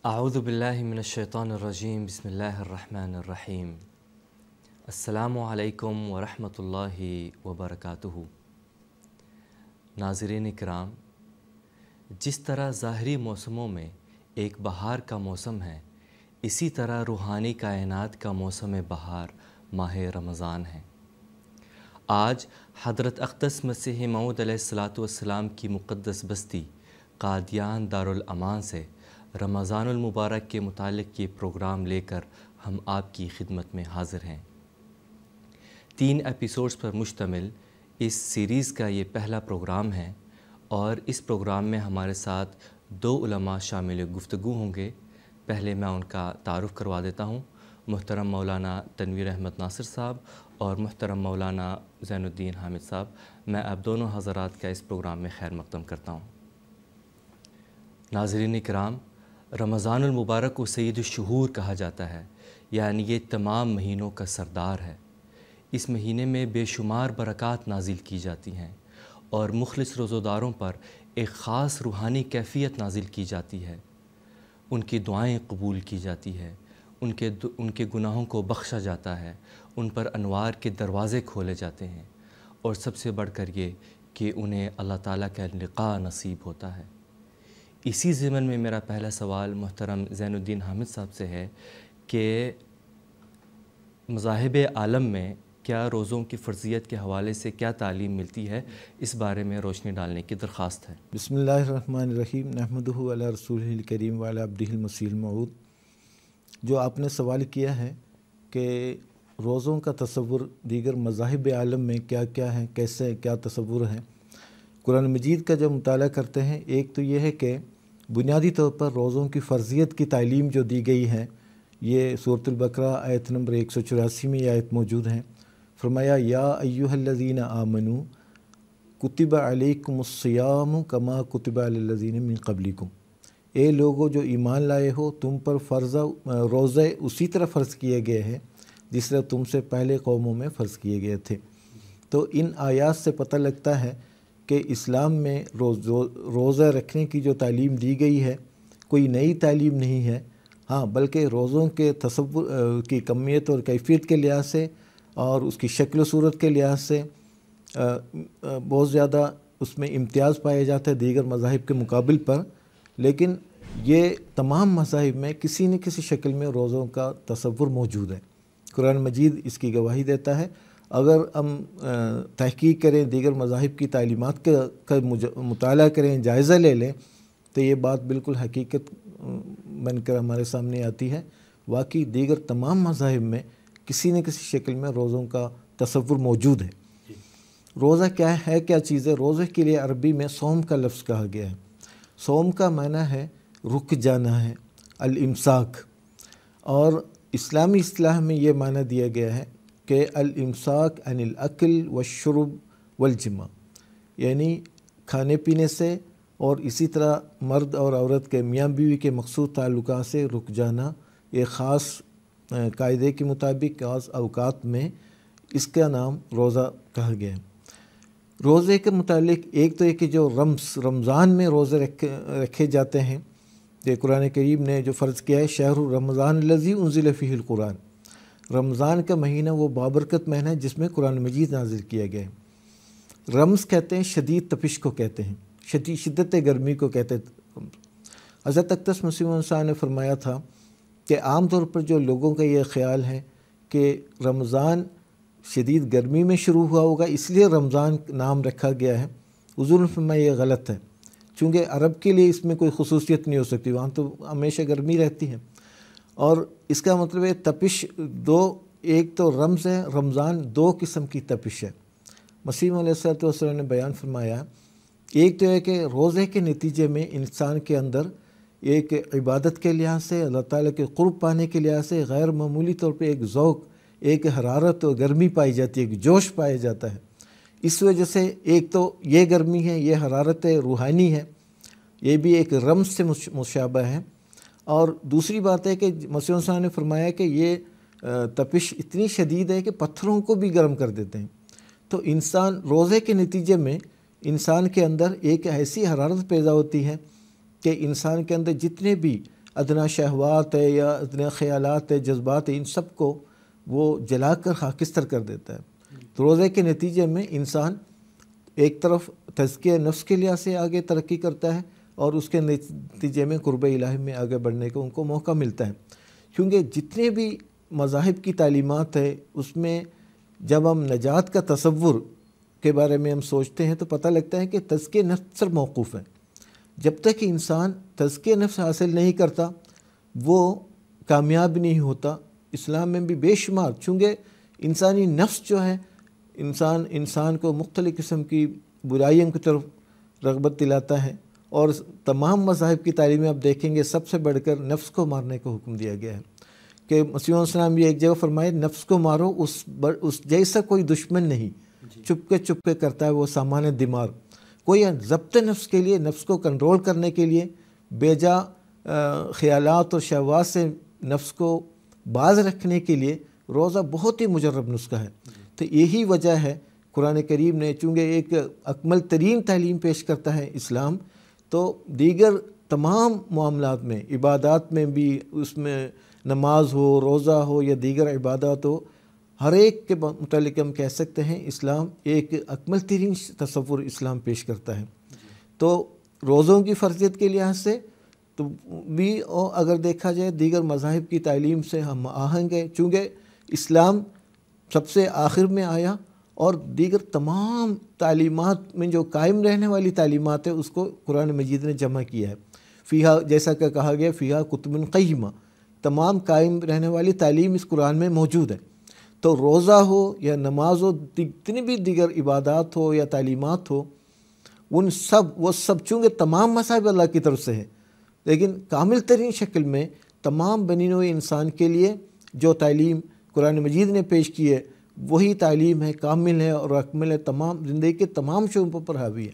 اعوذ باللہ من الشیطان الرجیم بسم اللہ الرحمن الرحیم السلام علیکم ورحمۃ اللہ وبرکاتہ۔ ناظرین اکرام، جس طرح ظاہری موسموں میں ایک بہار کا موسم ہے، اسی طرح روحانی کائنات کا موسم بہار ماہ رمضان ہے۔ آج حضرت اقدس مسیح موعود علیہ السلام کی مقدس بستی قادیان دارالامان سے رمضان المبارک کے متعلق یہ پروگرام لے کر ہم آپ کی خدمت میں حاضر ہیں۔ 3 ایپیسوڈز پر مشتمل اس سیریز کا یہ پہلا پروگرام ہے اور اس پروگرام میں ہمارے ساتھ 2 علماء شامل گفتگو ہوں گے۔ پہلے میں ان کا تعارف کروا دیتا ہوں، محترم مولانا تنویر احمد ناصر صاحب اور محترم مولانا زین الدین حامد صاحب۔ میں آپ دونوں حضرات کا اس پروگرام میں خیر مقدم کرتا ہوں۔ ناظرین اکرام، رمضان المبارک کو سید الشہور کہا جاتا ہے، یعنی یہ تمام مہینوں کا سردار ہے۔ اس مہینے میں بے شمار برکات نازل کی جاتی ہیں اور مخلص روزہ داروں پر ایک خاص روحانی کیفیت نازل کی جاتی ہے۔ ان کی دعائیں قبول کی جاتی ہے، ان کے گناہوں کو بخشا جاتا ہے، ان پر انوار کے دروازے کھولے جاتے ہیں، اور سب سے بڑھ کر یہ کہ انہیں اللہ تعالیٰ کا لقاء نصیب ہوتا ہے۔ اسی ضمن میں میرا پہلا سوال محترم زین الدین حامد صاحب سے ہے کہ مذاہب عالم میں کیا روزوں کی فرضیت کے حوالے سے کیا تعلیم ملتی ہے، اس بارے میں روشنی ڈالنے کی درخواست ہے۔ بسم اللہ الرحمن الرحیم، نحمدہ علی رسولہ الکریم وعلی عبدہ المسیح الموعود۔ جو آپ نے سوال کیا ہے کہ روزوں کا تصور دیگر مذاہب عالم میں کیا کیا ہے، کیسے کیا تصور ہے، قرآن مجید کا جب مطالعہ کرتے ہیں، ایک تو یہ ہے کہ بنیادی طور پر روزوں کی فرضیت کی تعلیم جو دی گئی ہے، یہ سورۃ البقرہ آیت نمبر 184 میں یہ آیت موجود ہیں۔ فرمایا یا ایھا الذین آمنوا کتب علیکم الصیام کما کتب علی الذین من قبلکم، اے لوگو جو ایمان لائے ہو، تم پر روزے اسی طرح فرض کیے گئے ہیں جس طرح تم سے پہلے قوموں میں فرض کیے گئے تھے۔ تو ان آیات سے پتہ لگتا ہے کہ اسلام میں روزہ رکھنے کی جو تعلیم دی گئی ہے کوئی نئی تعلیم نہیں ہے، ہاں بلکہ روزوں کے تصور کی کمیت اور کیفیت کے لحاظ سے اور اس کی شکل و صورت کے لحاظ سے بہت زیادہ اس میں امتیاز پایا جاتا ہے دیگر مذاہب کے مقابل پر، لیکن یہ تمام مذاہب میں کسی نہ کسی شکل میں روزوں کا تصور موجود ہے۔ قرآن مجید اس کی گواہی دیتا ہے۔ اگر ہم تحقیق کریں، دیگر مذاہب کی تعلیمات کا مطالعہ کریں، جائزہ لے لیں، تو یہ بات بالکل حقیقت بن کر ہمارے سامنے آتی ہے۔ واقعی دیگر تمام مذاہب میں کسی نہ کسی شکل میں روزوں کا تصور موجود ہے۔ روزہ کیا ہے، کیا چیز ہے؟ روزے کے لیے عربی میں صوم کا لفظ کہا گیا ہے۔ صوم کا معنی ہے رک جانا ہے، الامساک، اور اسلامی اصطلاح میں یہ معنی دیا گیا ہے کہ الامساک عن الاکل والشرب والجماع، یعنی کھانے پینے سے اور اسی طرح مرد اور عورت کے میاں بیوی کے مخصوص تعلقات سے رک جانا، ایک خاص قاعدے کے مطابق خاص اوقات میں اس کا نام روزہ کہا گیا ہے۔ روزے کے متعلق ایک تو یہ کہ جو رمضان میں روزے رکھے جاتے ہیں، یہ قرآن کریم نے جو فرض کیا ہے، شہر رمضان الذی انزل فیہ القرآن، رمضان کا مہینہ وہ بابرکت مہینہ ہے جس میں قرآن مجید نازل کیا گیا ہے۔ رمض کہتے ہیں شدید تپش کو کہتے ہیں، شدت گرمی کو کہتے ہیں۔ حضرت اقدس مسیح موعود صاحب نے فرمایا تھا کہ عام طور پر جو لوگوں کا یہ خیال ہے کہ رمضان شدید گرمی میں شروع ہوا ہوگا اس لیے رمضان نام رکھا گیا ہے، حضور نے فرمایا یہ غلط ہے، چونکہ عرب کے لیے اس میں کوئی خصوصیت نہیں ہو سکتی، وہاں تو ہمیشہ گرمی رہتی ہے۔ اور اس کا مطلب ہے تپش ایک تو رمض ہے، رمضان 2 قسم کی تپش ہے۔ مسیح علیہ السلام نے بیان فرمایا، ایک تو ہے کہ روزے کے نتیجے میں انسان کے اندر ایک عبادت کے لحاظ سے، اللہ تعالیٰ کے قرب پانے کے لحاظ سے غیر معمولی طور پہ ایک ذوق، ایک حرارت اور گرمی پائی جاتی ہے، ایک جوش پایا جاتا ہے۔ اس وجہ سے ایک تو یہ گرمی ہے، یہ حرارت روحانی ہے، یہ بھی ایک رمز سے مشابہ ہے۔ اور دوسری بات ہے کہ مسیح صاحب نے فرمایا کہ یہ تپش اتنی شدید ہے کہ پتھروں کو بھی گرم کر دیتے ہیں۔ تو انسان روزے کے نتیجے میں انسان کے اندر ایک ایسی حرارت پیدا ہوتی ہے کہ انسان کے اندر جتنے بھی ادنا شہوات ہے یا ادنا خیالات ہے، جذبات ہے، ان سب کو وہ جلا کر خاکستر کر دیتا ہے۔ تو روزے کے نتیجے میں انسان ایک طرف تزکیہ نفس کے لحاظ سے آگے ترقی کرتا ہے اور اس کے نتیجے میں قرب الہی میں آگے بڑھنے کو ان کو موقع ملتا ہے، کیونکہ جتنے بھی مذاہب کی تعلیمات ہے اس میں جب ہم نجات کا تصور کے بارے میں ہم سوچتے ہیں تو پتہ لگتا ہے کہ تزکیہ نفس پر موقوف ہے۔ جب تک کہ انسان تزکیہ نفس حاصل نہیں کرتا وہ کامیاب نہیں ہوتا۔ اسلام میں بھی بے شمار، چونکہ انسانی نفس جو ہے انسان کو مختلف قسم کی برائیوں کی طرف رغبت دلاتا ہے، اور تمام مذاہب کی تعلیمیں آپ دیکھیں گے سب سے بڑھ کر نفس کو مارنے کا حکم دیا گیا ہے کہ مسیح علیہ السلام یہ ایک جگہ فرمائے نفس کو مارو، اس جیسا کوئی دشمن نہیں، چپ کے کرتا ہے وہ سامان دماغ۔ کوئی ضبط نفس کے لیے، نفس کو کنٹرول کرنے کے لیے، بیجا خیالات اور شہوات سے نفس کو باز رکھنے کے لیے روزہ بہت ہی مجرب نسخہ ہے۔ تو یہی وجہ ہے قرآن کریم نے، چونکہ ایک اکمل ترین تعلیم پیش کرتا ہے اسلام، تو دیگر تمام معاملات میں، عبادات میں بھی، اس میں نماز ہو، روزہ ہو یا دیگر عبادات ہو، ہر ایک کے متعلق ہم کہہ سکتے ہیں اسلام ایک اکمل ترین تصور اسلام پیش کرتا ہے۔ تو روزوں کی فرضیت کے لحاظ سے تو بھی اگر دیکھا جائے دیگر مذاہب کی تعلیم سے ہم آہنگ ہے، چونکہ اسلام سب سے آخر میں آیا اور دیگر تمام تعلیمات میں جو قائم رہنے والی تعلیمات ہیں اس کو قرآن مجید نے جمع کیا ہے۔ فیہا، جیسا کہ کہا گیا، فیہا کتب قیمہ، تمام قائم رہنے والی تعلیم اس قرآن میں موجود ہے۔ تو روزہ ہو یا نماز ہو، جتنی بھی دیگر عبادات ہو یا تعلیمات ہو، وہ سب چونکہ تمام مذاہب اللہ کی طرف سے ہے، لیکن کامل ترین شکل میں تمام بنی نوع انسان کے لیے جو تعلیم قرآن مجید نے پیش کی ہے وہی تعلیم ہے، کامل ہے اور اکمل ہے، تمام زندگی کے تمام شعبوں پر حاوی ہے۔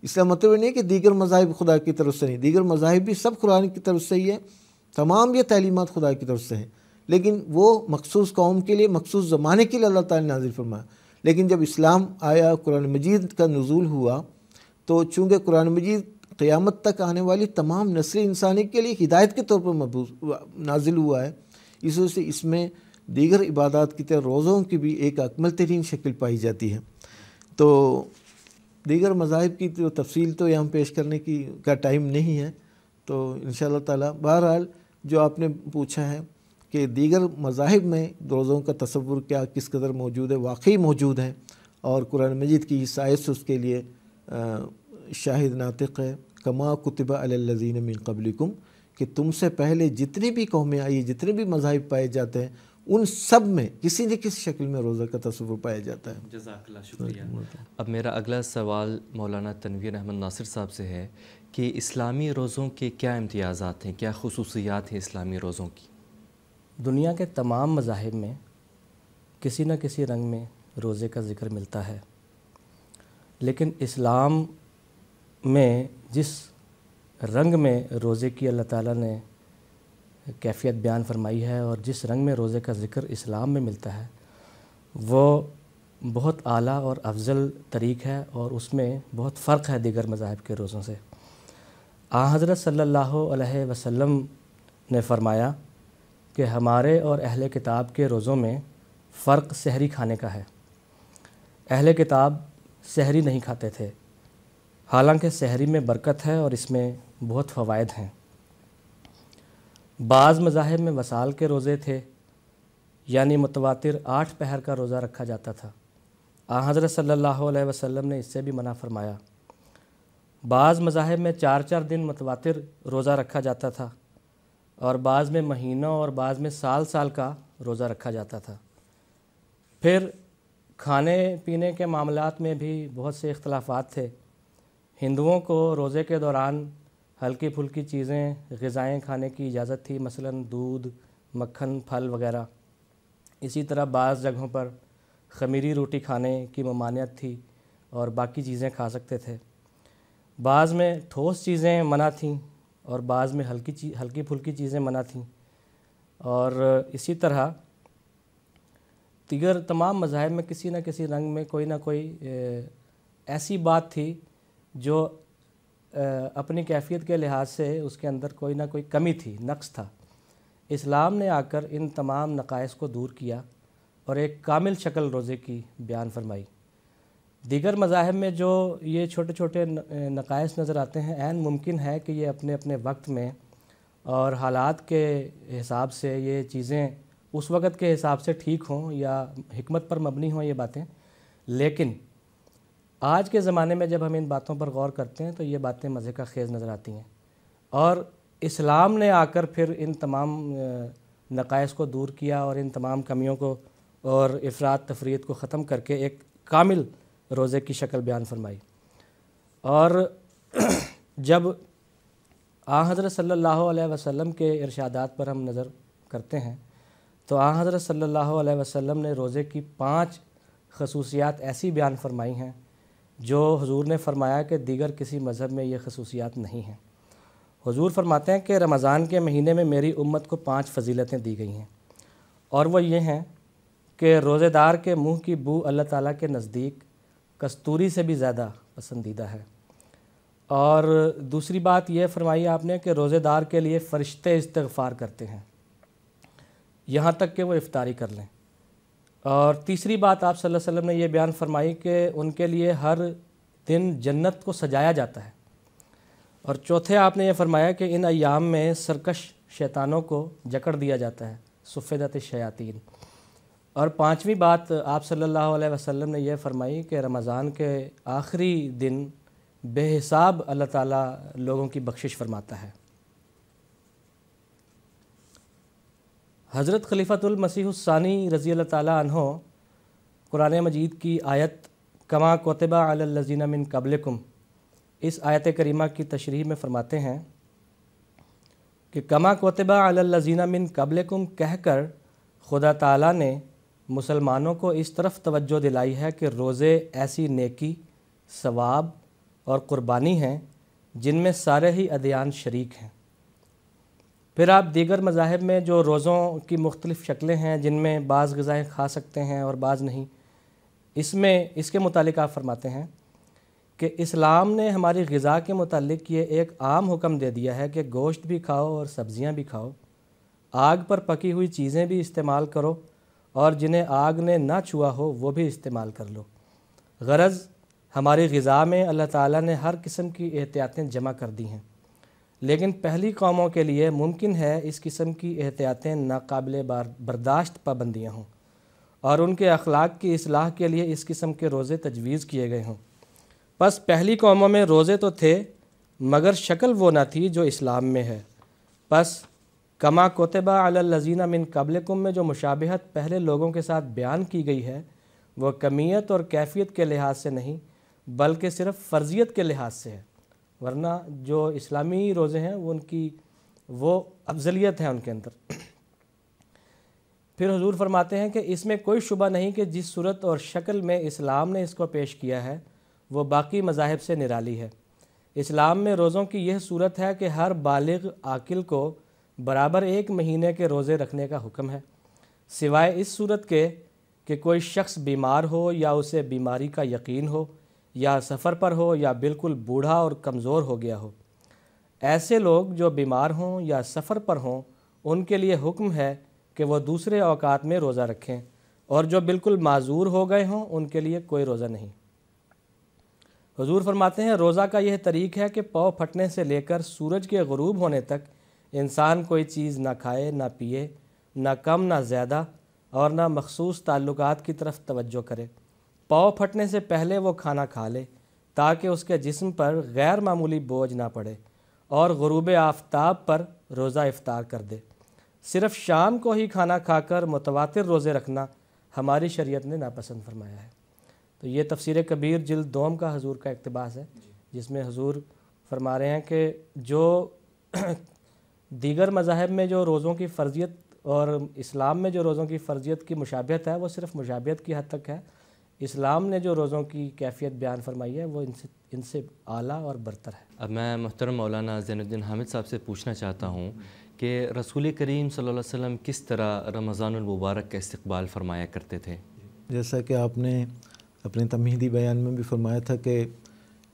اس کا مطلب نہیں کہ دیگر مذاہب خدا کی طرف سے نہیں، دیگر مذاہب بھی سب قرآن کی طرف سے ہی ہے، تمام یہ تعلیمات خدا کی طرف سے ہیں، لیکن وہ مخصوص قوم کے لیے، مخصوص زمانے کے لیے اللہ تعالی نے نازل فرمایا۔ لیکن جب اسلام آیا، قرآن مجید کا نزول ہوا، تو چونکہ قرآن مجید قیامت تک آنے والی تمام نسل انسانی کے لیے ہدایت کے طور پر نازل ہوا ہے، اس وجہ سے اس میں دیگر عبادات کی طرح روزوں کی بھی ایک اکمل ترین شکل پائی جاتی ہے۔ تو دیگر مذاہب کی جو تفصیل تو یہاں پیش کرنے کا ٹائم نہیں ہے، تو انشاءاللہ تعالی بہرحال جو آپ نے پوچھا ہے کہ دیگر مذاہب میں روزوں کا تصور کیا کس قدر موجود ہے، واقعی موجود ہے، اور قرآن مجید کی عیسائیت اس کے لیے شاہد ناطق ہے، کما کتب علی الذین من قبلکم، کہ تم سے پہلے جتنی بھی قومیں آئی، جتنے بھی مذاہب پائے جاتے ہیں، ان سب میں کسی نہ کسی شکل میں روزہ کا تصور پایا جاتا ہے۔ جزاک اللہ، شکریہ۔ اب میرا اگلا سوال مولانا تنویر احمد ناصر صاحب سے ہے کہ اسلامی روزوں کے کیا امتیازات ہیں، کیا خصوصیات ہیں اسلامی روزوں کی؟ دنیا کے تمام مذاہب میں کسی نہ کسی رنگ میں روزے کا ذکر ملتا ہے، لیکن اسلام میں جس رنگ میں روزے کی اللہ تعالیٰ نے کیفیت بیان فرمائی ہے اور جس رنگ میں روزے کا ذکر اسلام میں ملتا ہے وہ بہت اعلیٰ اور افضل طریق ہے، اور اس میں بہت فرق ہے دیگر مذاہب کے روزوں سے۔ حضرت صلی اللہ علیہ وسلم نے فرمایا کہ ہمارے اور اہل کتاب کے روزوں میں فرق سحری کھانے کا ہے۔ اہل کتاب سحری نہیں کھاتے تھے، حالانکہ سحری میں برکت ہے اور اس میں بہت فوائد ہیں۔ بعض مذاہب میں وصال کے روزے تھے، یعنی متواتر 8 پہر کا روزہ رکھا جاتا تھا۔ حضرت صلی اللہ علیہ وسلم نے اس سے بھی منع فرمایا۔ بعض مذاہب میں 4 دن متواتر روزہ رکھا جاتا تھا، اور بعض میں مہینوں اور بعض میں سال کا روزہ رکھا جاتا تھا۔ پھر کھانے پینے کے معاملات میں بھی بہت سے اختلافات تھے۔ ہندوؤں کو روزے کے دوران ہلکی پھلکی چیزیں، غذائیں کھانے کی اجازت تھی، مثلا دودھ، مکھن، پھل وغیرہ۔ اسی طرح بعض جگہوں پر خمیری روٹی کھانے کی ممانعت تھی اور باقی چیزیں کھا سکتے تھے۔ بعض میں ٹھوس چیزیں منع تھیں اور بعض میں ہلکی پھلکی چیزیں منع تھیں، اور اسی طرح دیگر تمام مذاہب میں کسی نہ کسی رنگ میں کوئی نہ کوئی ایسی بات تھی جو اپنی کیفیت کے لحاظ سے اس کے اندر کوئی نہ کوئی کمی تھی، نقص تھا۔ اسلام نے آ کر ان تمام نقائص کو دور کیا اور ایک کامل شکل روزے کی بیان فرمائی۔ دیگر مذاہب میں جو یہ چھوٹے چھوٹے نقائص نظر آتے ہیں، عین ممکن ہے کہ یہ اپنے اپنے وقت میں اور حالات کے حساب سے یہ چیزیں اس وقت کے حساب سے ٹھیک ہوں یا حکمت پر مبنی ہوں یہ باتیں، لیکن آج کے زمانے میں جب ہم ان باتوں پر غور کرتے ہیں تو یہ باتیں مزے کا خیز نظر آتی ہیں، اور اسلام نے آ کر پھر ان تمام نقائص کو دور کیا اور ان تمام کمیوں کو اور افراط تفریط کو ختم کر کے ایک کامل روزے کی شکل بیان فرمائی۔ اور جب حضرت صلی اللہ علیہ وسلم کے ارشادات پر ہم نظر کرتے ہیں تو حضرت صلی اللہ علیہ وسلم نے روزے کی 5 خصوصیات ایسی بیان فرمائی ہیں جو حضور نے فرمایا کہ دیگر کسی مذہب میں یہ خصوصیات نہیں ہیں۔ حضور فرماتے ہیں کہ رمضان کے مہینے میں میری امت کو 5 فضیلتیں دی گئی ہیں، اور وہ یہ ہیں کہ روزے دار کے منہ کی بو اللہ تعالیٰ کے نزدیک کستوری سے بھی زیادہ پسندیدہ ہے، اور دوسری بات یہ فرمائی آپ نے کہ روزے دار کے لیے فرشتے استغفار کرتے ہیں یہاں تک کہ وہ افطاری کر لیں، اور تیسری بات آپ صلی اللہ علیہ وسلم نے یہ بیان فرمائی کہ ان کے لیے ہر دن جنت کو سجایا جاتا ہے، اور چوتھے آپ نے یہ فرمایا کہ ان ایام میں سرکش شیطانوں کو جکڑ دیا جاتا ہے، صفدت الشیاطین، اور 5ویں بات آپ صلی اللہ علیہ وسلم نے یہ فرمائی کہ رمضان کے آخری دن بے حساب اللہ تعالیٰ لوگوں کی بخشش فرماتا ہے۔ حضرت خلیفۃ المسیح الثانی رضی اللہ تعالیٰ عنہ قرآن مجید کی آیت کما کوتبہ علی الذین من قبلکم، اس آیت کریمہ کی تشریح میں فرماتے ہیں کہ کما کوتبہ علی الذین من قبلکم کہہ کر خدا تعالیٰ نے مسلمانوں کو اس طرف توجہ دلائی ہے کہ روزے ایسی نیکی، ثواب اور قربانی ہیں جن میں سارے ہی ادیان شریک ہیں۔ پھر آپ دیگر مذاہب میں جو روزوں کی مختلف شکلیں ہیں جن میں بعض غذائیں کھا سکتے ہیں اور بعض نہیں، اس کے متعلق آپ فرماتے ہیں کہ اسلام نے ہماری غذا کے متعلق یہ ایک عام حکم دے دیا ہے کہ گوشت بھی کھاؤ اور سبزیاں بھی کھاؤ، آگ پر پکی ہوئی چیزیں بھی استعمال کرو اور جنہیں آگ نے نہ چھوا ہو وہ بھی استعمال کر لو۔ غرض ہماری غذا میں اللہ تعالیٰ نے ہر قسم کی احتیاطیں جمع کر دی ہیں، لیکن پہلی قوموں کے لیے ممکن ہے اس قسم کی احتیاطیں ناقابل برداشت پابندیاں ہوں اور ان کے اخلاق کی اصلاح کے لیے اس قسم کے روزے تجویز کیے گئے ہوں۔ پس پہلی قوموں میں روزے تو تھے مگر شکل وہ نہ تھی جو اسلام میں ہے۔ پس کما کوتبہ علی الذین من قبلکم میں جو مشابہت پہلے لوگوں کے ساتھ بیان کی گئی ہے وہ کمیت اور کیفیت کے لحاظ سے نہیں بلکہ صرف فرضیت کے لحاظ سے ہے، ورنہ جو اسلامی روزے ہیں وہ افضلیت ہے ان کے اندر۔ پھر حضور فرماتے ہیں کہ اس میں کوئی شبہ نہیں کہ جس صورت اور شکل میں اسلام نے اس کو پیش کیا ہے وہ باقی مذاہب سے نرالی ہے۔ اسلام میں روزوں کی یہ صورت ہے کہ ہر بالغ عاقل کو برابر 1 مہینے کے روزے رکھنے کا حکم ہے، سوائے اس صورت کے کہ کوئی شخص بیمار ہو یا اسے بیماری کا یقین ہو یا سفر پر ہو یا بالکل بوڑھا اور کمزور ہو گیا ہو۔ ایسے لوگ جو بیمار ہوں یا سفر پر ہوں ان کے لیے حکم ہے کہ وہ دوسرے اوقات میں روزہ رکھیں، اور جو بالکل معذور ہو گئے ہوں ان کے لیے کوئی روزہ نہیں۔ حضور فرماتے ہیں روزہ کا یہ طریق ہے کہ پاؤں پھٹنے سے لے کر سورج کے غروب ہونے تک انسان کوئی چیز نہ کھائے نہ پیے، نہ کم نہ زیادہ، اور نہ مخصوص تعلقات کی طرف توجہ کرے۔ پاؤں پھٹنے سے پہلے وہ کھانا کھا لے تاکہ اس کے جسم پر غیر معمولی بوجھ نہ پڑے، اور غروب آفتاب پر روزہ افطار کر دے۔ صرف شام کو ہی کھانا کھا کر متواتر روزے رکھنا ہماری شریعت نے ناپسند فرمایا ہے۔ تو یہ تفسیر کبیر جلد 2 کا حضور کا اقتباس ہے جس میں حضور فرما رہے ہیں کہ جو دیگر مذاہب میں جو روزوں کی فرضیت اور اسلام میں جو روزوں کی فرضیت کی مشابہت ہے وہ صرف مشابہت کی حد تک ہے، اسلام نے جو روزوں کی کیفیت بیان فرمائی ہے وہ ان سے اعلیٰ اور برتر ہے۔ اب میں محترم مولانا زین الدین حامد صاحب سے پوچھنا چاہتا ہوں کہ رسول کریم صلی اللہ علیہ وسلم کس طرح رمضان المبارک کا استقبال فرمایا کرتے تھے؟ جیسا کہ آپ نے اپنے تمہیدی بیان میں بھی فرمایا تھا کہ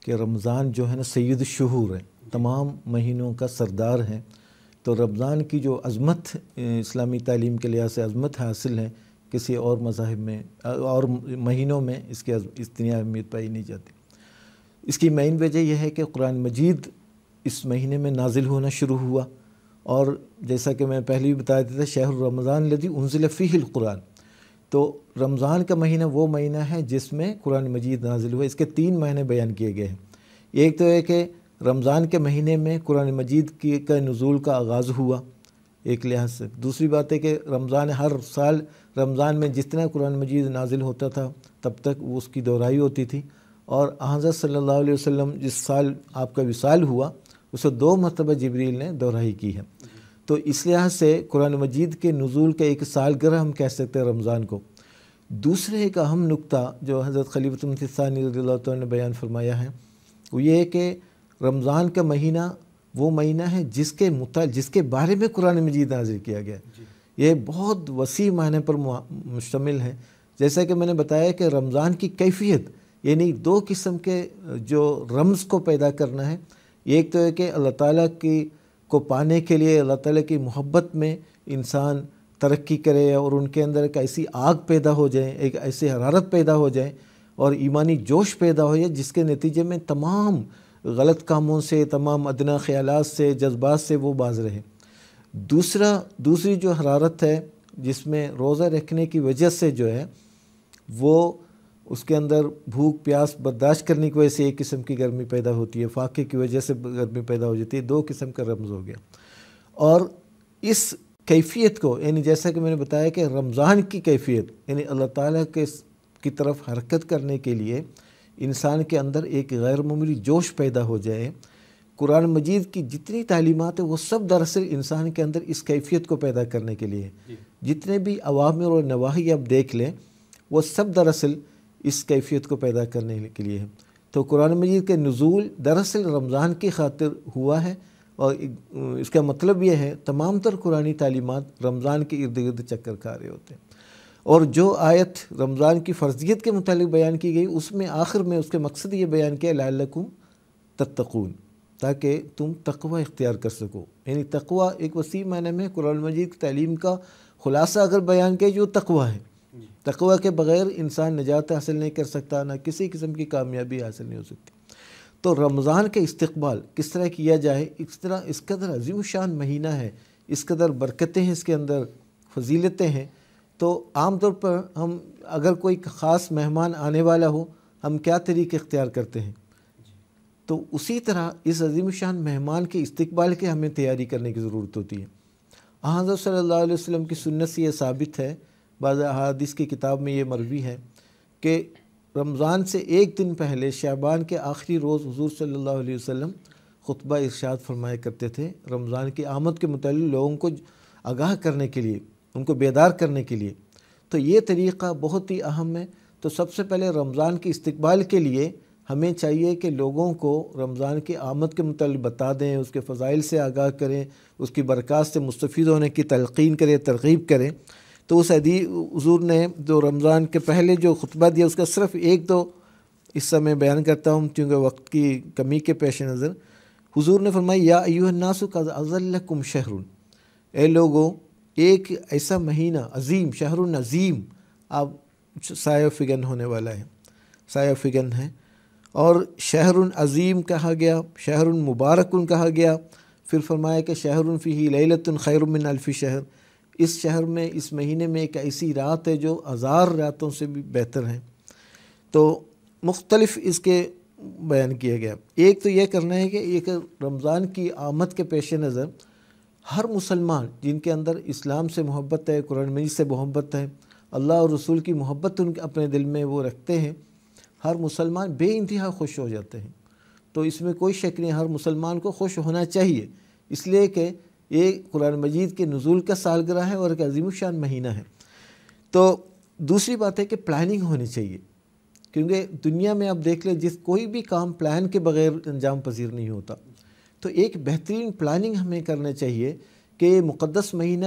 کہ رمضان جو ہے نا سید الشہور ہے، تمام مہینوں کا سردار ہے، تو رمضان کی جو عظمت اسلامی تعلیم کے لحاظ سے عظمت حاصل ہے، کسی اور مذاہب میں اور مہینوں میں اس کی اتنی اہمیت پائی نہیں جاتی۔ اس کی مین وجہ یہ ہے کہ قرآن مجید اس مہینے میں نازل ہونا شروع ہوا، اور جیسا کہ میں پہلے بھی بتایا تھا، شہر رمضان الذی انزل فیہ القرآن، تو رمضان کا مہینہ وہ مہینہ ہے جس میں قرآن مجید نازل ہوا۔ اس کے 3 معنی بیان کیے گئے ہیں۔ ایک تو ہے کہ رمضان کے مہینے میں قرآن مجید کا نزول کا آغاز ہوا ایک لحاظ سے۔ دوسری بات ہے کہ رمضان ہر سال رمضان میں جتنا قرآن مجید نازل ہوتا تھا تب تک اس کی دہرائی ہوتی تھی، اور حضرت صلی اللہ علیہ وسلم جس سال آپ کا وصال ہوا اسے 2 مرتبہ جبریل نے دہرائی کی ہے۔ تو اس لحاظ سے قرآن مجید کے نزول کا ایک سالگرہ ہم کہہ سکتے ہیں رمضان کو۔ دوسرے ایک اہم نقطہ جو حضرت خلیفۃ المسیح الثانی رضی اللہ تعالیٰ نے بیان فرمایا ہے وہ یہ ہے کہ رمضان کا مہینہ وہ مہینہ ہے جس کے بارے میں قرآن مجید نازل کیا گیا ہے۔ یہ بہت وسیع معنی پر مشتمل ہے۔ جیسا کہ میں نے بتایا کہ رمضان کی کیفیت یعنی 2 قسم کے جو رمز کو پیدا کرنا ہے۔ ایک تو ہے کہ اللہ تعالیٰ کو پانے کے لیے اللہ تعالیٰ کی محبت میں انسان ترقی کرے اور ان کے اندر ایک ایسی آگ پیدا ہو جائے، ایک ایسی حرارت پیدا ہو جائے اور ایمانی جوش پیدا ہو جائے جس کے نتیجے میں تمام غلط کاموں سے، تمام ادنا خیالات سے، جذبات سے وہ باز رہے۔ دوسری جو حرارت ہے جس میں روزہ رکھنے کی وجہ سے جو ہے وہ اس کے اندر بھوک پیاس برداشت کرنے کی وجہ سے ایک قسم کی گرمی پیدا ہوتی ہے، فاقے کی وجہ سے گرمی پیدا ہو جاتی ہے، 2 قسم کا رمز ہو گیا۔ اور اس کیفیت کو یعنی جیسا کہ میں نے بتایا کہ رمضان کی کیفیت یعنی اللہ تعالیٰ کی طرف حرکت کرنے کے لیے انسان کے اندر ایک غیر معمولی جوش پیدا ہو جائے۔ قرآن مجید کی جتنی تعلیمات ہیں وہ سب دراصل انسان کے اندر اس کیفیت کو پیدا کرنے کے لیے جتنے بھی اوامر اور نواہی آپ دیکھ لیں وہ سب دراصل اس کیفیت کو پیدا کرنے کے لیے ہے۔ تو قرآن مجید کے نزول دراصل رمضان کی خاطر ہوا ہے، اور اس کا مطلب یہ ہے تمام تر قرآنی تعلیمات رمضان کے ارد گرد چکر کھا رہے ہوتے ہیں۔ اور جو آیت رمضان کی فرضیت کے متعلق بیان کی گئی اس میں آخر میں اس کے مقصد یہ بیان کیا لعلکم تتقون، تاکہ تم تقوی اختیار کر سکو۔ یعنی تقوی ایک وسیع معنی میں قرآن مجید کی تعلیم کا خلاصہ اگر بیان کیا جو تقوی ہے، تقوی کے بغیر انسان نجات حاصل نہیں کر سکتا، نہ کسی قسم کی کامیابی حاصل نہیں ہو سکتی۔ تو رمضان کا استقبال کس طرح کیا جائے، اس قدر عظیم الشان مہینہ ہے، اس قدر برکتیں ہیں، اس کے اندر فضیلتیں ہیں۔ تو عام طور پر ہم اگر کوئی خاص مہمان آنے والا ہو ہم کیا طریقے اختیار کرتے ہیں، تو اسی طرح اس عظیم الشان مہمان کے استقبال کے ہمیں تیاری کرنے کی ضرورت ہوتی ہے۔ حضرت صلی اللہ علیہ وسلم کی سنت سے یہ ثابت ہے، بعض احادیث کی کتاب میں یہ مروی ہے کہ رمضان سے 1 دن پہلے شعبان کے آخری روز حضور صلی اللہ علیہ وسلم خطبہ ارشاد فرمایا کرتے تھے رمضان کی آمد کے متعلق لوگوں کو آگاہ کرنے کے لیے، ان کو بیدار کرنے کے لیے۔ تو یہ طریقہ بہت ہی اہم ہے۔ تو سب سے پہلے رمضان کے استقبال کے لیے ہمیں چاہیے کہ لوگوں کو رمضان کی آمد کے متعلق بتا دیں، اس کے فضائل سے آگاہ کریں، اس کی برکات سے مستفید ہونے کی تلقین کریں، ترغیب کریں۔ تو اس حضور نے جو رمضان کے پہلے جو خطبہ دیا اس کا صرف 1-2 حصہ میں بیان کرتا ہوں کیونکہ وقت کی کمی کے پیش نظر۔ حضور نے فرمایا یا ایھا الناس قد اظلکم شہر، اے لوگوں ایک ایسا مہینہ عظیم، شہر عظیم، آپ سایہ فگن ہونے والا ہے، سایہ فگن ہے۔ اور شہر عظیم کہا گیا، شہر مبارک کہا گیا، پھر فرمایا کہ شہر فیہ لیلۃ خیر من الف شہر، اس شہر میں اس مہینے میں ایک ایسی رات ہے جو 1000 راتوں سے بھی بہتر ہے۔ تو مختلف اس کے بیان کیا گیا۔ ایک تو یہ کرنا ہے کہ ایک رمضان کی آمد کے پیش نظر ہر مسلمان جن کے اندر اسلام سے محبت ہے، قرآن مجید سے محبت ہے، اللہ اور رسول کی محبت ان اپنے دل میں وہ رکھتے ہیں، ہر مسلمان بے انتہا خوش ہو جاتے ہیں۔ تو اس میں کوئی شک نہیں، ہر مسلمان کو خوش ہونا چاہیے، اس لیے کہ یہ قرآن مجید کے نزول کا سالگرہ ہے اور ایک عظیم الشان مہینہ ہے۔ تو دوسری بات ہے کہ پلاننگ ہونی چاہیے، کیونکہ دنیا میں آپ دیکھ لیں کوئی بھی کام پلان کے بغیر انجام پذیر نہیں ہوتا۔ تو ایک بہترین پلاننگ ہمیں کرنا چاہیے کہ یہ مقدس مہینہ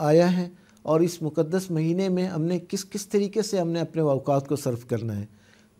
آیا ہے اور اس مقدس مہینے میں ہم نے کس طریقے سے ہم نے اپنے اوقات کو صرف کرنا ہے۔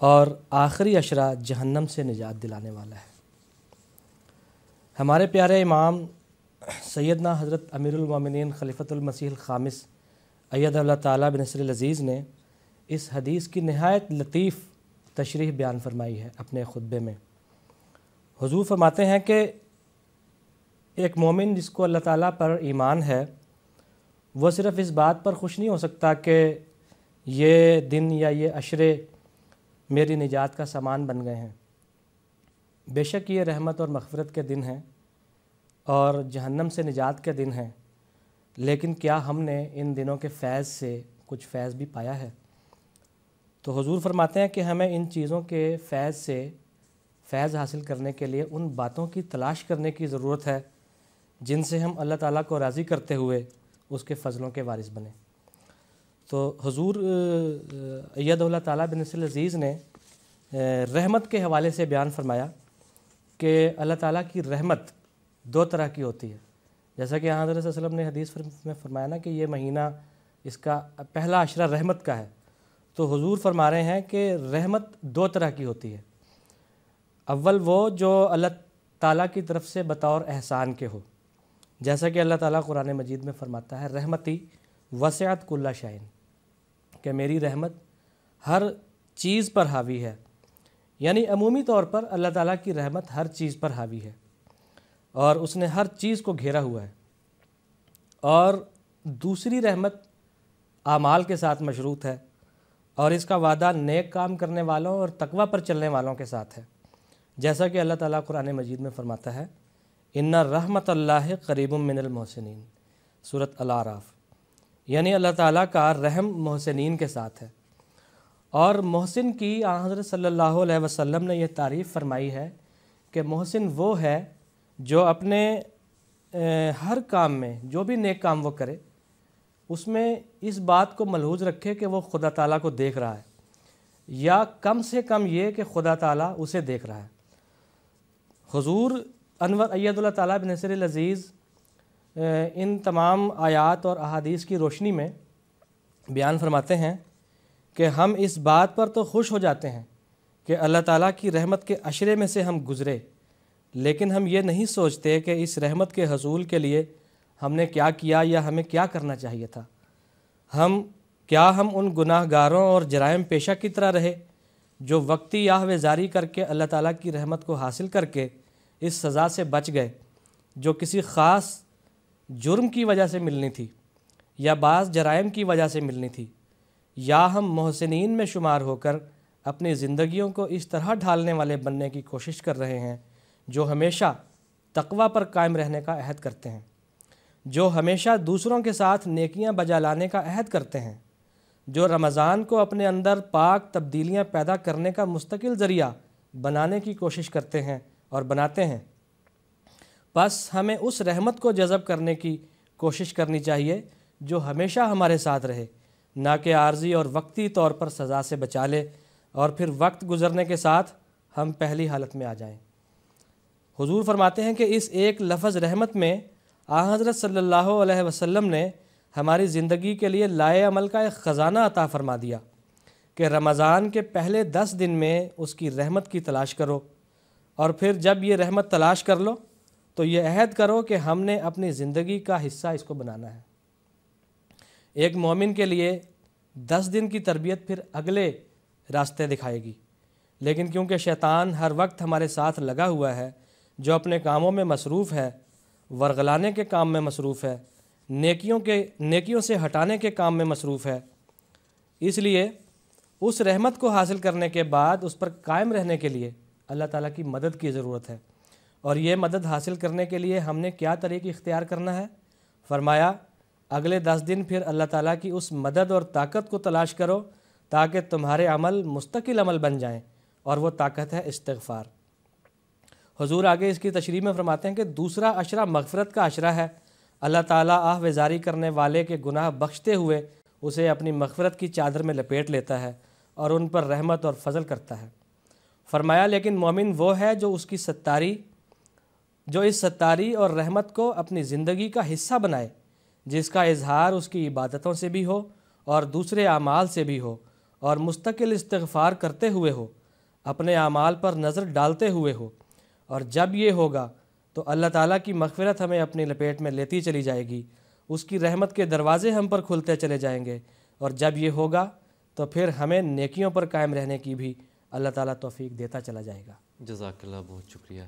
اور آخری عشرہ جہنم سے نجات دلانے والا ہے۔ ہمارے پیارے امام سیدنا حضرت امیر المومنین خلیفۃ المسیح الخامس ایدہ اللہ تعالیٰ بنصر العزیز نے اس حدیث کی نہایت لطیف تشریح بیان فرمائی ہے اپنے خطبے میں۔ حضور فرماتے ہیں کہ ایک مومن جس کو اللہ تعالیٰ پر ایمان ہے وہ صرف اس بات پر خوش نہیں ہو سکتا کہ یہ دن یا یہ عشرے میری نجات کا سامان بن گئے ہیں۔ بے شک یہ رحمت اور مغفرت کے دن ہیں اور جہنم سے نجات کے دن ہیں، لیکن کیا ہم نے ان دنوں کے فیض سے کچھ فیض بھی پایا ہے؟ تو حضور فرماتے ہیں کہ ہمیں ان چیزوں کے فیض سے فیض حاصل کرنے کے لیے ان باتوں کی تلاش کرنے کی ضرورت ہے جن سے ہم اللہ تعالیٰ کو راضی کرتے ہوئے اس کے فضلوں کے وارث بنیں۔ تو حضور ایدہ اللہ تعالیٰ بنصر العزیز نے رحمت کے حوالے سے بیان فرمایا کہ اللہ تعالیٰ کی رحمت دو طرح کی ہوتی ہے، جیسا کہ حضرت صلی اللہ علیہ وسلم نے حدیث میں فرمایا نا کہ یہ مہینہ اس کا پہلا عشرہ رحمت کا ہے۔ تو حضور فرما رہے ہیں کہ رحمت دو طرح کی ہوتی ہے، اول وہ جو اللہ تعالیٰ کی طرف سے بطور احسان کے ہو، جیسا کہ اللہ تعالیٰ قرآن مجید میں فرماتا ہے رحمتی وسعت کل شیء، کہ میری رحمت ہر چیز پر حاوی ہے، یعنی عمومی طور پر اللہ تعالیٰ کی رحمت ہر چیز پر حاوی ہے اور اس نے ہر چیز کو گھیرا ہوا ہے۔ اور دوسری رحمت اعمال کے ساتھ مشروط ہے اور اس کا وعدہ نیک کام کرنے والوں اور تقوی پر چلنے والوں کے ساتھ ہے، جیسا کہ اللہ تعالیٰ قرآن مجید میں فرماتا ہے ان رحمت اللہ قریب من المحسنین، سورۃ الاعراف، یعنی اللہ تعالیٰ کا رحم محسنین کے ساتھ ہے۔ اور محسن کی حضرت صلی اللہ علیہ وسلم نے یہ تعریف فرمائی ہے کہ محسن وہ ہے جو اپنے ہر کام میں جو بھی نیک کام وہ کرے اس میں اس بات کو ملحوظ رکھے کہ وہ خدا تعالیٰ کو دیکھ رہا ہے، یا کم سے کم یہ کہ خدا تعالیٰ اسے دیکھ رہا ہے۔ حضور انور ایدہ اللہ تعالیٰ بنصر العزیز ان تمام آیات اور احادیث کی روشنی میں بیان فرماتے ہیں کہ ہم اس بات پر تو خوش ہو جاتے ہیں کہ اللہ تعالیٰ کی رحمت کے عشرے میں سے ہم گزرے، لیکن ہم یہ نہیں سوچتے کہ اس رحمت کے حصول کے لیے ہم نے کیا کیا یا ہمیں کیا کرنا چاہیے تھا۔ ہم ان گناہ گاروں اور جرائم پیشہ کی طرح رہے جو وقتی آہ زاری کر کے اللہ تعالیٰ کی رحمت کو حاصل کر کے اس سزا سے بچ گئے جو کسی خاص جرم کی وجہ سے ملنی تھی یا بعض جرائم کی وجہ سے ملنی تھی، یا ہم محسنین میں شمار ہو کر اپنی زندگیوں کو اس طرح ڈھالنے والے بننے کی کوشش کر رہے ہیں جو ہمیشہ تقوی پر قائم رہنے کا عہد کرتے ہیں، جو ہمیشہ دوسروں کے ساتھ نیکیاں بجا لانے کا عہد کرتے ہیں، جو رمضان کو اپنے اندر پاک تبدیلیاں پیدا کرنے کا مستقل ذریعہ بنانے کی کوشش کرتے ہیں اور بناتے ہیں۔ بس ہمیں اس رحمت کو جذب کرنے کی کوشش کرنی چاہیے جو ہمیشہ ہمارے ساتھ رہے، نہ کہ عارضی اور وقتی طور پر سزا سے بچا لے اور پھر وقت گزرنے کے ساتھ ہم پہلی حالت میں آ جائیں۔ حضور فرماتے ہیں کہ اس ایک لفظ رحمت میں حضرت صلی اللہ علیہ وسلم نے ہماری زندگی کے لیے لائے عمل کا ایک خزانہ عطا فرما دیا کہ رمضان کے پہلے 10 دن میں اس کی رحمت کی تلاش کرو، اور پھر جب یہ رحمت تلاش کر لو تو یہ عہد کرو کہ ہم نے اپنی زندگی کا حصہ اس کو بنانا ہے۔ ایک مومن کے لیے 10 دن کی تربیت پھر اگلے راستے دکھائے گی، لیکن کیونکہ شیطان ہر وقت ہمارے ساتھ لگا ہوا ہے، جو اپنے کاموں میں مصروف ہے، ورغلانے کے کام میں مصروف ہے، نیکیوں سے ہٹانے کے کام میں مصروف ہے، اس لیے اس رحمت کو حاصل کرنے کے بعد اس پر قائم رہنے کے لیے اللہ تعالیٰ کی مدد کی ضرورت ہے۔ اور یہ مدد حاصل کرنے کے لیے ہم نے کیا طریقہ اختیار کرنا ہے؟ فرمایا اگلے 10 دن پھر اللہ تعالیٰ کی اس مدد اور طاقت کو تلاش کرو تاکہ تمہارے عمل مستقل عمل بن جائیں، اور وہ طاقت ہے استغفار۔ حضور آگے اس کی تشریح میں فرماتے ہیں کہ دوسرا عشرہ مغفرت کا عشرہ ہے۔ اللہ تعالیٰ آہ وزاری کرنے والے کے گناہ بخشتے ہوئے اسے اپنی مغفرت کی چادر میں لپیٹ لیتا ہے اور ان پر رحمت اور فضل کرتا ہے۔ فرمایا لیکن مومن وہ ہے جو اس ستاری اور رحمت کو اپنی زندگی کا حصہ بنائے، جس کا اظہار اس کی عبادتوں سے بھی ہو اور دوسرے اعمال سے بھی ہو، اور مستقل استغفار کرتے ہوئے ہو، اپنے اعمال پر نظر ڈالتے ہوئے ہو، اور جب یہ ہوگا تو اللہ تعالیٰ کی مغفرت ہمیں اپنی لپیٹ میں لیتی چلی جائے گی، اس کی رحمت کے دروازے ہم پر کھلتے چلے جائیں گے، اور جب یہ ہوگا تو پھر ہمیں نیکیوں پر قائم رہنے کی بھی اللہ تعالیٰ توفیق دیتا چلا جائے گا۔ جزاک اللہ، بہت شکریہ۔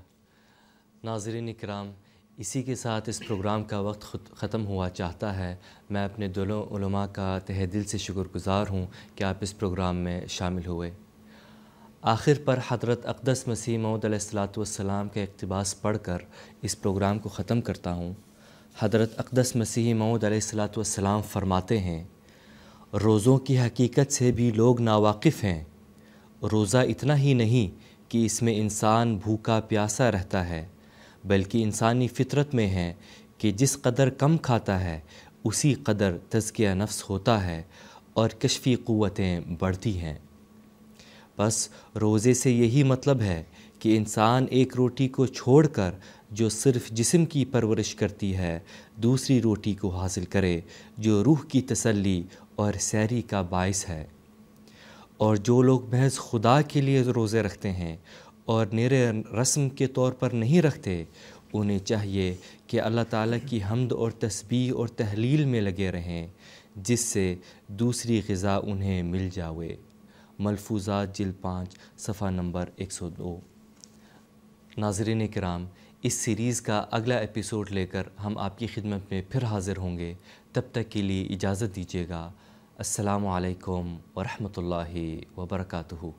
ناظرین کرام، اسی کے ساتھ اس پروگرام کا وقت ختم ہوا چاہتا ہے۔ میں اپنے دونوں علماء کا تہہ دل سے شکر گزار ہوں کہ آپ اس پروگرام میں شامل ہوئے۔ آخر پر حضرت اقدس مسیح موعود علیہ السلام کے اقتباس پڑھ کر اس پروگرام کو ختم کرتا ہوں۔ حضرت اقدس مسیح موعود علیہ السلام فرماتے ہیں، روزوں کی حقیقت سے بھی لوگ ناواقف ہیں۔ روزہ اتنا ہی نہیں کہ اس میں انسان بھوکا پیاسا رہتا ہے، بلکہ انسانی فطرت میں ہے کہ جس قدر کم کھاتا ہے اسی قدر تزکیہ نفس ہوتا ہے اور کشفی قوتیں بڑھتی ہیں۔ بس روزے سے یہی مطلب ہے کہ انسان ایک روٹی کو چھوڑ کر جو صرف جسم کی پرورش کرتی ہے، دوسری روٹی کو حاصل کرے جو روح کی تسلی اور سیری کا باعث ہے۔ اور جو لوگ محض خدا کے لیے روزے رکھتے ہیں اور نیرے رسم کے طور پر نہیں رکھتے، انہیں چاہیے کہ اللہ تعالیٰ کی حمد اور تسبیح اور تحلیل میں لگے رہیں، جس سے دوسری غذا انہیں مل جاوے۔ ملفوظات جلد 5 صفحہ نمبر 102۔ ناظرین کرام، اس سیریز کا اگلا ایپیسوڈ لے کر ہم آپ کی خدمت میں پھر حاضر ہوں گے۔ تب تک کے لیے اجازت دیجیے گا۔ السلام علیکم ورحمۃ اللہ وبرکاتہ۔